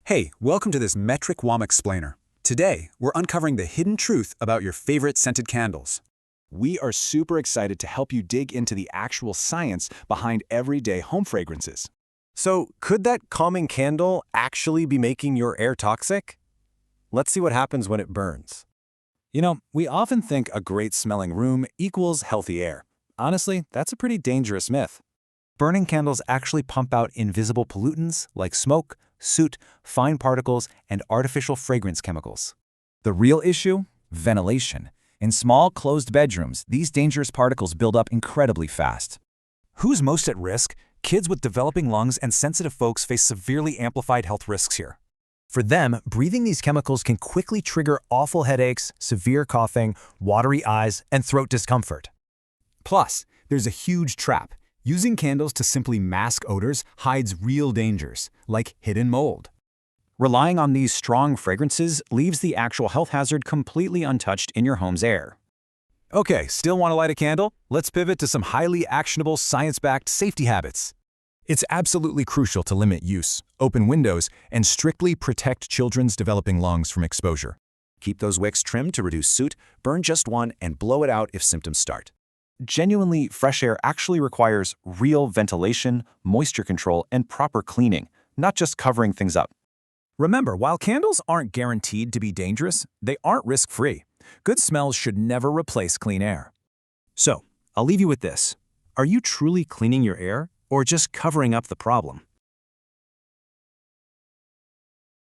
Hey, welcome to this Metric WOM Explainer. Today, we're uncovering the hidden truth about your favorite scented candles. We are super excited to help you dig into the actual science behind everyday home fragrances. So, could that calming candle actually be making your air toxic? Let's see what happens when it burns. We often think a great smelling room equals healthy air. Honestly, that's a pretty dangerous myth. Burning candles actually pump out invisible pollutants like smoke, soot, fine particles, and artificial fragrance chemicals. The real issue? Ventilation. In small, closed bedrooms, these dangerous particles build up incredibly fast. Who's most at risk? Kids with developing lungs and sensitive folks face severely amplified health risks here. For them, breathing these chemicals can quickly trigger awful headaches, severe coughing, watery eyes, and throat discomfort. Plus, there's a huge trap. Using candles to simply mask odors hides real dangers, like hidden mold. Relying on these strong fragrances leaves the actual health hazard completely untouched in your home's air. Okay, still want to light a candle? Let's pivot to some highly actionable, science-backed safety habits. It's absolutely crucial to limit use, open windows, and strictly protect children's developing lungs from exposure. Keep those wicks trimmed to reduce soot, burn just one, and blow it out if symptoms start. Genuinely, fresh air actually requires real ventilation, moisture control, and proper cleaning, not just covering things up. Remember, while candles aren't guaranteed to be dangerous, they aren't risk-free. Good smells should never replace clean air. So, I'll leave you with this. Are you truly cleaning your air, or just covering up the problem?